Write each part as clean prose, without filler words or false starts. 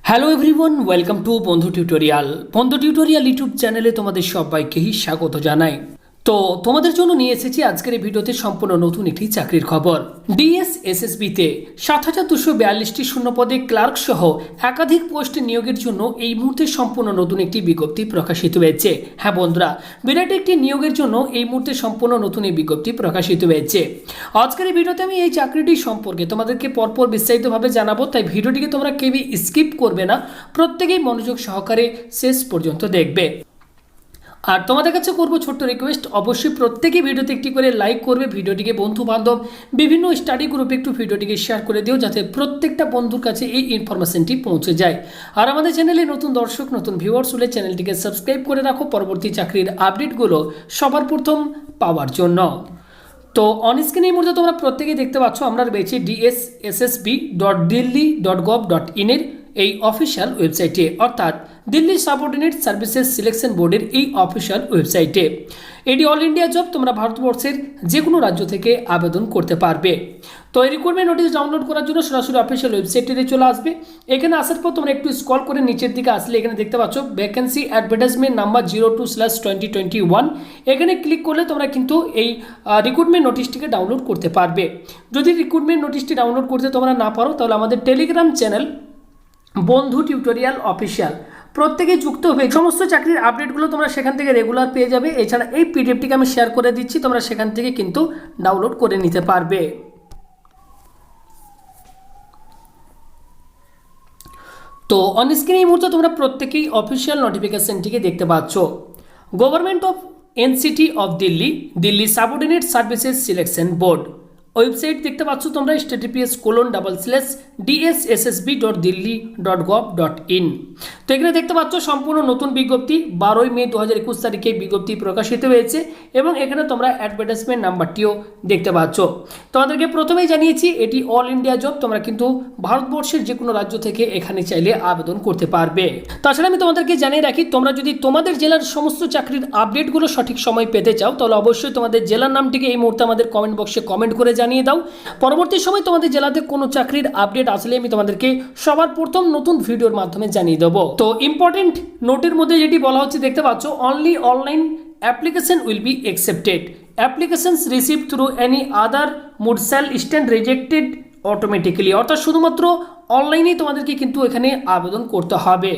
Hello everyone, welcome to বন্ধু tutorial. বন্ধু tutorial YouTube চ্যানেলে তোমাদের সবাইকেই স্বাগত জানাই। তো তোমাদের জন্য নিয়ে এসেছি আজকের এই ভিডিওতে সম্পূর্ণ নতুন একটি চাকরির খবর। DSSSBতে ৭,২৪২টি শূন্যপদে ক্লার্ক সহ একাধিক পোস্ট নিয়োগের জন্য এই মুহূর্তে সম্পূর্ণ নতুন একটি বিজ্ঞপ্তি প্রকাশিত হয়েছে। হ্যাঁ বন্ধুরা, বিরাট একটি নিয়োগের জন্য এই মুহূর্তে সম্পূর্ণ নতুন এই বিজ্ঞপ্তি প্রকাশিত হয়েছে। আজকের এই ভিডিওতে আমি এই চাকরিটি সম্পর্কে তোমাদেরকে পরপর বিস্তারিতভাবে জানাবো, তাই ভিডিওটিকে তোমরা কেউই স্কিপ করবে না, প্রত্যেকেই মনোযোগ সহকারে শেষ পর্যন্ত দেখবে। আর তোমাদের কাছে করবো ছোট্ট রিকোয়েস্ট, অবশ্যই প্রত্যেকেই ভিডিওতে একটি করে লাইক করবে, ভিডিওটিকে বন্ধু বান্ধব বিভিন্ন স্টাডি গ্রুপে একটু ভিডিওটিকে শেয়ার করে দিও, যাতে প্রত্যেকটা বন্ধুর কাছে এই ইনফরমেশনটি পৌঁছে যায়। আর আমাদের চ্যানেলে নতুন দর্শক নতুন ভিউয়ার্স হলে চ্যানেলটিকে সাবস্ক্রাইব করে রাখো পরবর্তী চাকরির আপডেটগুলো সবার প্রথম পাওয়ার জন্য। তো অনস্ক্রিন এই মুহূর্তে তোমরা প্রত্যেকেই দেখতে পাচ্ছ আমরা রয়েছে DSSSB.delhi.gov.in এর এই অফিসিয়াল ওয়েবসাইটে, অর্থাৎ দিল্লি সাবঅর্ডিনেট সার্ভিসেস সিলেকশন বোর্ডের এই অফিসিয়াল ওয়েবসাইটে। এটি অল ইন্ডিয়া জব, তোমরা ভারতবর্ষের যে কোনো রাজ্য থেকে আবেদন করতে পারবে। তো এই রিক্রুটমেন্ট নোটিশ ডাউনলোড করার জন্য সরাসরি অফিসিয়াল ওয়েবসাইটে চলে আসবে। এখানে আসার পর তোমরা একটু স্ক্রল করে নিচের দিকে আসলে এখানে দেখতে পাচ্ছ ভ্যাকেন্সি অ্যাডভার্টাইজমেন্ট নাম্বার 02/2021। এখানে ক্লিক করলে তোমরা কিন্তু এই রিক্রুটমেন্ট নোটিশটিকে ডাউনলোড করতে পারবে। যদি রিক্রুটমেন্ট নোটিশটি ডাউনলোড করতে তোমরা না পারো, তাহলে আমাদের টেলিগ্রাম চ্যানেল বন্ধু টিউটোরিয়াল অফিসিয়াল প্রত্যেকেই যুক্ত হবে। সমস্ত চাকরির আপডেটগুলো তোমরা সেখান থেকে রেগুলার পেয়ে যাবে। এছাড়া এই পিডিএফটিকে আমি শেয়ার করে দিচ্ছি, তোমরা সেখান থেকে কিন্তু ডাউনলোড করে নিতে পারবে। তো অনস্ক্রিন এই মুহূর্তে তোমরা প্রত্যেকেই অফিসিয়াল নোটিফিকেশনটিকে দেখতে পাচ্ছ। Government of NCT of Delhi, Delhi subordinate services selection board website দেখতে পাচ্ছ তোমরা https://dssb.delhi.gov.in। তো এখানে দেখতে পাচ্ছ সম্পূর্ণ নতুন বিজ্ঞপ্তি 12 মে 2021 তারিখে বিজ্ঞপ্তি প্রকাশিত হয়েছে, এবং এখানে তোমরা অ্যাডভার্টাইজমেন্ট নাম্বারটিও দেখতে পাচ্ছ। তোমাদেরকে প্রথমেই জানিয়েছি এটি অল ইন্ডিয়া জব, তোমরা কিন্তু ভারতবর্ষের যে কোনো রাজ্য থেকে এখানে চাইলে আবেদন করতে পারবে। তাছাড়া আমি তোমাদেরকে জানিয়ে রাখি, তোমরা যদি তোমাদের জেলার সমস্ত চাকরির আপডেটগুলো সঠিক সময় পেতে চাও, তাহলে অবশ্যই তোমাদের জেলার নামটিকে এই মুহূর্তে আমাদের কমেন্ট বক্সে কমেন্ট করে জানিয়ে দাও। পরবর্তী সময় তোমাদের জেলাতে কোনো চাকরির আপডেট আসলে আমি তোমাদেরকে সবার প্রথম নতুন ভিডিওর মাধ্যমে জানিয়ে দেবো। তো ইম্পর্টেন্ট নোটের মধ্যে যেটি বলা হচ্ছে দেখতে পাচ্ছ, only online application will be accepted, applications receive through any other mode shall stand rejected automatically, অর্থাৎ শুধুমাত্র অনলাইনেই তোমাদেরকে কিন্তু এখানে আবেদন করতে হবে।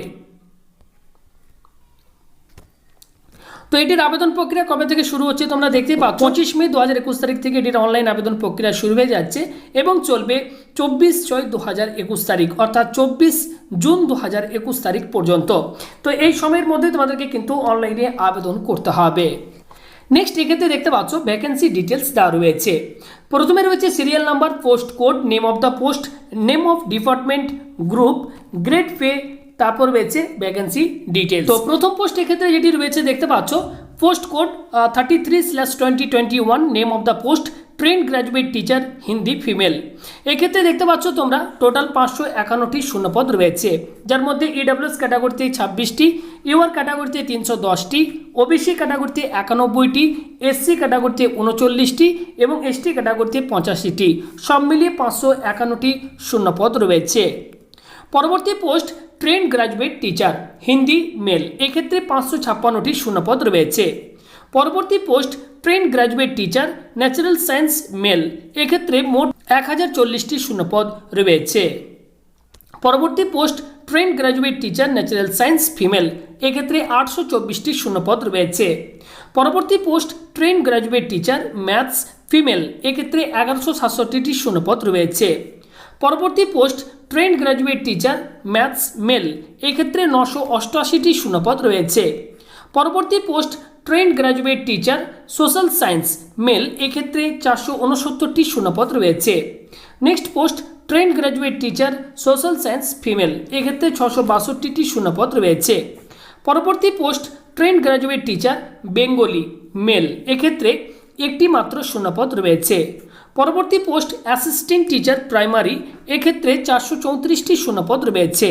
তো এটির আবেদন প্রক্রিয়া কবে থেকে শুরু হচ্ছে তোমরা দেখতেই পাচ্ছ, 25 মে 2021 তারিখ থেকে এটির অনলাইন আবেদন প্রক্রিয়া শুরু হয়ে যাচ্ছে এবং চলবে 24/6/2021 তারিখ, অর্থাৎ 24 জুন 2021 তারিখ পর্যন্ত। তো এই সময়ের মধ্যে তোমাদেরকে কিন্তু অনলাইনে আবেদন করতে হবে। নেক্সট এক্ষেত্রে দেখতে পাচ্ছ ভ্যাকেন্সি ডিটেলস দেওয়া রয়েছে। প্রথমে রয়েছে serial number, post code, name of the post, name of department, group, grade pay, তারপর রয়েছে ভ্যাকেন্সি ডিটেলস। তো প্রথম পোস্ট এক্ষেত্রে যেটি রয়েছে দেখতে পাচ্ছ post code 33/2021, name of the post trained graduate teacher Hindi female. এক্ষেত্রে দেখতে পাচ্ছ তোমরা টোটাল 551টি শূন্যপদ রয়েছে, যার মধ্যে ইডাব্লিউএস ক্যাটাগরিতে 26টি, ইউআর ক্যাটাগরিতে 310টি, ওবিসি ক্যাটাগরিতে 91টি, এসসি ক্যাটাগরিতে 39টি এবং এসটি ক্যাটাগরিতে 85টি, সব মিলিয়ে 551টি শূন্যপদ রয়েছে। পরবর্তী post trained graduate teacher Hindi male, এক্ষেত্রে 556টি শূন্যপদ রয়েছে। পরবর্তী post trained graduate teacher natural science male, এক্ষেত্রে মোট 1040টি শূন্যপদ রয়েছে। পরবর্তী post trained graduate teacher natural science female, এক্ষেত্রে 824টি শূন্যপদ রয়েছে। পরবর্তী post trained graduate teacher maths female, এক্ষেত্রে 1167টি শূন্যপদ রয়েছে। পরবর্তী post trained graduate teacher maths male, এক্ষেত্রে 988টি শূন্যপদ রয়েছে। পরবর্তী post trained graduate teacher social science male, এক্ষেত্রে 469টি শূন্যপদ রয়েছে। Next post trained graduate teacher social science female, এক্ষেত্রে 662টি শূন্যপদ রয়েছে। পরবর্তী post trained graduate teacher Bengali male, এক্ষেত্রে একটি মাত্র শূন্যপদ রয়েছে। পরবর্তী পোস্ট অ্যাসিস্ট্যান্ট টিচার প্রাইমারি, এক্ষেত্রে 434টি শূন্যপদ রয়েছে।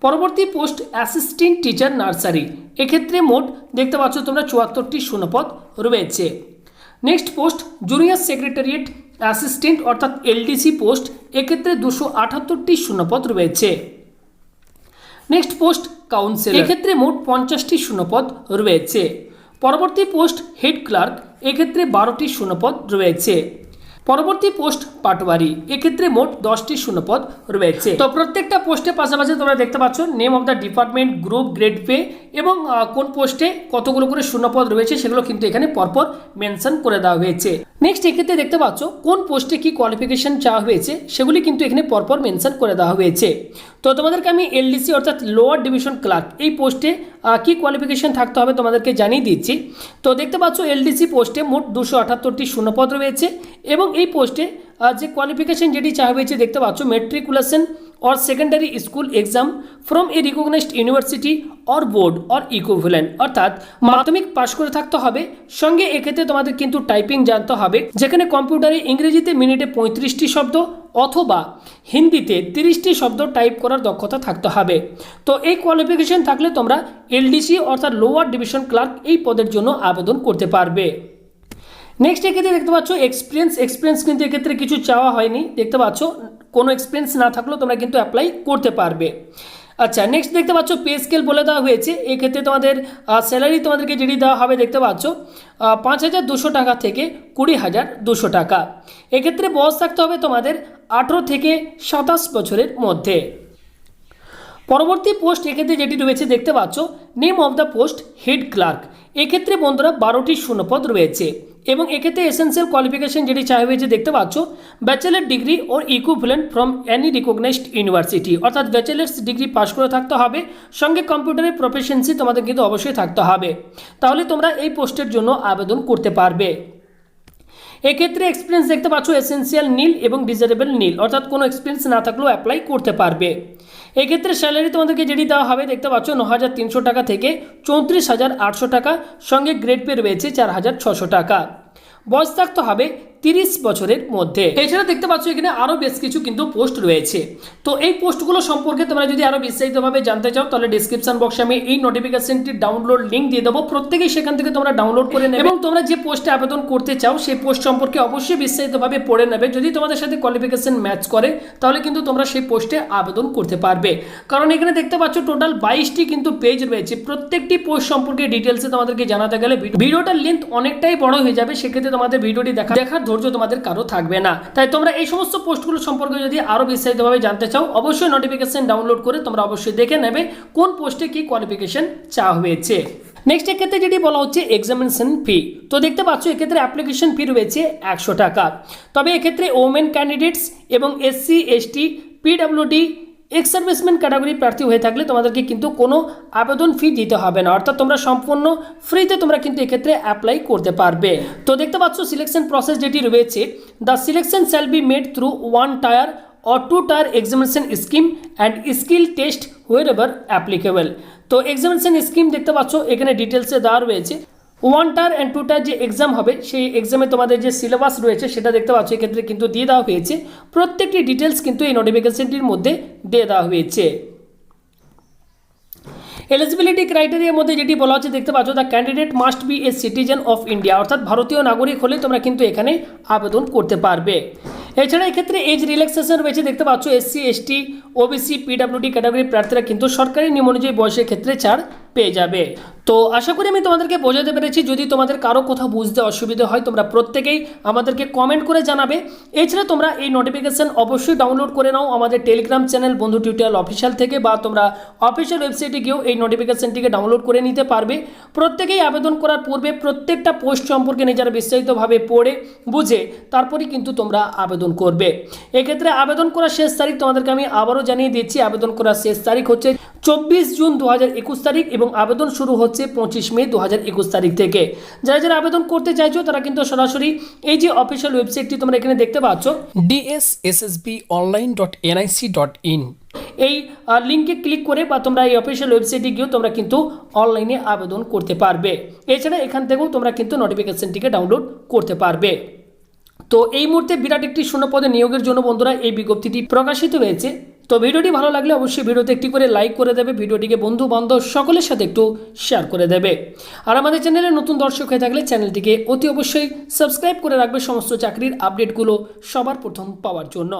পরবর্তী পোস্ট অ্যাসিস্ট্যান্ট টিচার নার্সারি, এক্ষেত্রে মোট দেখতে পাচ্ছ তোমরা 74টি শূন্যপদ রয়েছে। Next post junior secretariat assistant অর্থাৎ এলডিসি পোস্ট, এক্ষেত্রে 278টি শূন্যপদ রয়েছে। নেক্সট পোস্ট কাউন্সিলর, এক্ষেত্রে মোট 50টি শূন্যপদ রয়েছে। পরবর্তী পোস্ট হেড ক্লার্ক, এক্ষেত্রে 12টি শূন্যপদ রয়েছে। পরবর্তী পোস্ট পাটোয়ারি, এক্ষেত্রে মোট 10টি শূন্যপদ রয়েছে। তো প্রত্যেকটা পোস্টের পাশাপাশি তোমরা দেখতে পাচ্ছ name of the department, group, grade pay এবং কোন পোস্টে কতগুলো করে শূন্যপদ রয়েছে সেগুলো কিন্তু এখানে পরপর মেনশন করে দেওয়া হয়েছে। নেক্সট এক্ষেত্রে দেখতে পাচ্ছ কোন পোস্টে কি কোয়ালিফিকেশন চাওয়া হয়েছে সেগুলি কিন্তু এখানে পরপর মেনশন করে দেওয়া হয়েছে। তো তোমাদেরকে আমি এলডিসি অর্থাৎ লোয়ার ডিভিশন ক্লার্ক এই পোস্টে কি কোয়ালিফিকেশন থাকতে হবে তোমাদেরকে জানিয়ে দিচ্ছি। তো দেখতে পাচ্ছ এলডিসি পোস্টে মোট 278টি শূন্যপদ রয়েছে এবং এই পোস্টে যে কোয়ালিফিকেশন যেটি চাওয়া হয়েছে দেখতে পাচ্ছ matriculation or secondary school exam from a recognized university or board or equivalent, অর্থাৎ মাধ্যমিক পাশ করে থাকতে হবে। সঙ্গে এক্ষেত্রে তোমাদের কিন্তু টাইপিং জানতে হবে, যেখানে কম্পিউটারে ইংরেজিতে মিনিটে 35টি শব্দ অথবা হিন্দিতে 30টি শব্দ টাইপ করার দক্ষতা থাকতে হবে। তো এই কোয়ালিফিকেশন থাকলে তোমরা এলডিসি অর্থাৎ লোয়ার ডিভিশন ক্লার্ক এই পদের জন্য আবেদন করতে পারবে। নেক্সট এক্ষেত্রে দেখতে পাচ্ছ এক্সপিরিয়েন্স কিন্তু এক্ষেত্রে কিছু চাওয়া হয়নি। দেখতে পাচ্ছ কোনো এক্সপিরিয়েন্স না থাকলেও তোমরা কিন্তু অ্যাপ্লাই করতে পারবে। আচ্ছা, নেক্সট দেখতে পাচ্ছ পে স্কেল বলে দেওয়া হয়েছে। এক্ষেত্রে তোমাদের স্যালারি তোমাদেরকে যেটি দেওয়া হবে দেখতে পাচ্ছ 5,200 টাকা থেকে 20,200 টাকা। এক্ষেত্রে বয়স থাকতে হবে তোমাদের 18 থেকে 27 বছরের মধ্যে। পরবর্তী পোস্ট এক্ষেত্রে যেটি রয়েছে দেখতে পাচ্ছ name of the post head clerk, এক্ষেত্রে বন্ধুরা 12টি শূন্যপদ রয়েছে এবং এক্ষেত্রে এসেন্সিয়াল কোয়ালিফিকেশন যেটি চাওয়া হয়েছে দেখতে পাচ্ছ bachelor degree or equivalent from any recognized university, অর্থাৎ ব্যাচেলার্স ডিগ্রি পাস করে থাকতে হবে। সঙ্গে কম্পিউটারের প্রফিসিয়েন্সি তোমাদের কিন্তু অবশ্যই থাকতে হবে, তাহলে তোমরা এই পোস্টের জন্য আবেদন করতে পারবে। এক্ষেত্রে এক্সপিরিয়েন্স দেখতে পাচ্ছ এসেন্সিয়াল নীল এবং ডিজারেবল নীল, অর্থাৎ কোনো এক্সপিরিয়েন্স না থাকলেও অ্যাপ্লাই করতে পারবে। এক্ষেত্রে স্যালারি তোমাদেরকে যেটি দেওয়া হবে দেখতে পাচ্ছ 9,300 টাকা থেকে 34,800 টাকা। সঙ্গে গ্রেড পে রয়েছে 4,600 টাকা। বয়স থাকতে হবে 30 বছরের মধ্যে। এছাড়া দেখতে পাচ্ছ এখানে আরও বেশ কিছু কিন্তু পোস্ট রয়েছে। তো এই পোস্টগুলো সম্পর্কে তোমরা যদি আরও বিস্তারিতভাবে জানতে চাও তাহলে ডিসক্রিপশন বক্সে আমি এই নোটিফিকেশনটির ডাউনলোড লিঙ্ক দিয়ে দেবো, প্রত্যেকেই সেখান থেকে তোমরা ডাউনলোড করে নেবে এবং তোমরা যে পোস্টে আবেদন করতে চাও সেই পোস্ট সম্পর্কে অবশ্যই বিস্তারিতভাবে পড়ে নেবে। যদি তোমাদের সাথে কোয়ালিফিকেশন ম্যাচ করে তাহলে কিন্তু তোমরা সেই পোস্টে আবেদন করতে পারবে। কারণ এখানে দেখতে পাচ্ছ টোটাল 22টি কিন্তু পেজ রয়েছে। প্রত্যেকটি পোস্ট সম্পর্কে ডিটেলসে তোমাদেরকে জানাতে গেলে ভিডিওটার লেন্থ অনেকটাই বড় হয়ে যাবে, সেক্ষেত্রে তোমাদের ভিডিওটি দেখার ধৈর্য তোমাদের কারো থাকবে না। তাই তোমরা এই সমস্ত পোস্টগুলো সম্পর্কে যদি আরো বিস্তারিতভাবে জানতে চাও অবশ্যই নোটিফিকেশন ডাউনলোড করে তোমরা অবশ্যই দেখে নেবে কোন পোস্টে কি কোয়ালিফিকেশন চাওয়া হয়েছে। নেক্সট এক্ষেত্রে যেটি বলা হচ্ছে এক্সামিনেশন ফি, তো দেখতে পাচ্ছ এক্ষেত্রে অ্যাপ্লিকেশন ফি রয়েছে 100 টাকা। তবে এক্ষেত্রে ওমেন ক্যান্ডিডেটস এবং SC ST PWD ex serviceman category প্রার্থী হয়ে থাকলে তোমাদেরকে কিন্তু কোনো আবেদন ফি দিতে হবে না, অর্থাৎ তোমরা সম্পূর্ণ ফ্রিতে তোমরা কিন্তু এক্ষেত্রে অ্যাপ্লাই করতে পারবে। তো দেখতে পাচ্ছ সিলেকশন প্রসেস যেটি রয়েছে, the selection shall be made through 1 tier or 2 tier examination scheme and skill test wherever applicable. তো এক্সামিনেশন স্কিম দেখতে পাচ্ছ এখানে ডিটেলসে দেওয়া রয়েছে। 1 টায়ার অ্যান্ড 2 টায়ার যে এক্সাম হবে সেই এক্সামে তোমাদের যে সিলেবাস রয়েছে সেটা দেখতে পাচ্ছ এক্ষেত্রে কিন্তু দিয়ে দেওয়া হয়েছে। প্রত্যেকটি ডিটেলস কিন্তু এই নোটিফিকেশনটির মধ্যে দিয়ে দেওয়া হয়েছে। এলিজিবিলিটি ক্রাইটেরিয়ার মধ্যে যেটি বলা হচ্ছে দেখতে পাচ্ছ the candidate must B a citizen of India, অর্থাৎ ভারতীয় নাগরিক হলে তোমরা কিন্তু এখানে আবেদন করতে পারবে। এছাড়া এক্ষেত্রে এজ রিল্যাক্সেশন রয়েছে দেখতে পাচ্ছ SC ST OBC PWD category প্রার্থীরা কিন্তু সরকারি নিয়ম অনুযায়ী বয়সের ক্ষেত্রে ছাড় পেয়ে যাবে। তো আশা করি আমি তোমাদেরকে বোঝাতে পেরেছি। যদি তোমাদের কারো কোথাও বুঝতে অসুবিধা হয় তোমরা প্রত্যেকেই আমাদেরকে কমেন্ট করে জানাবে। এছাড়া তোমরা এই নোটিফিকেশন অবশ্যই ডাউনলোড করে নাও আমাদের টেলিগ্রাম চ্যানেল বন্ধু টিউটোরিয়াল অফিসিয়াল থেকে, বা তোমরা অফিসিয়াল ওয়েবসাইটে গিয়েও এই নোটিফিকেশনটিকে ডাউনলোড করে নিতে পারবে। প্রত্যেকেই আবেদন করার পূর্বে প্রত্যেকটা পোস্ট সম্পর্কে নিজেরা বিস্তারিতভাবে পড়ে বুঝে তারপরেই কিন্তু তোমরা আবেদন করবে। এক্ষেত্রে আবেদন করার শেষ তারিখ তোমাদেরকে আমি আবারও জানিয়ে দিচ্ছি। আবেদন করার শেষ তারিখ হচ্ছে 24 জুন 2021 তারিখ এবং আবেদন শুরু হচ্ছে 25 মে 2021 তারিখ থেকে। যারা যারা আবেদন করতে চাইছো তারা কিন্তু সরাসরি এই যে অফিসিয়াল ওয়েবসাইটটি তোমরা এখানে দেখতে পাচ্ছ DSSSBonline.nic.in এই লিঙ্কে ক্লিক করে বা তোমরা এই অফিসিয়াল ওয়েবসাইটে গিয়েও তোমরা কিন্তু অনলাইনে আবেদন করতে পারবে। এছাড়া এখান থেকেও তোমরা কিন্তু নোটিফিকেশনটিকে ডাউনলোড করতে পারবে। তো এই মুহূর্তে বিরাট একটি শূন্যপদে নিয়োগের জন্য বন্ধুরা এই বিজ্ঞপ্তিটি প্রকাশিত হয়েছে। তো ভিডিওটি ভালো লাগলে অবশ্যই ভিডিওতে একটি করে লাইক করে দেবে, ভিডিওটিকে বন্ধু বান্ধব সকলের সাথে একটু শেয়ার করে দেবে। আর আমাদের চ্যানেলে নতুন দর্শক হয়ে থাকলে চ্যানেলটিকে অতি অবশ্যই সাবস্ক্রাইব করে রাখবে সমস্ত চাকরির আপডেটগুলো সবার প্রথম পাওয়ার জন্য।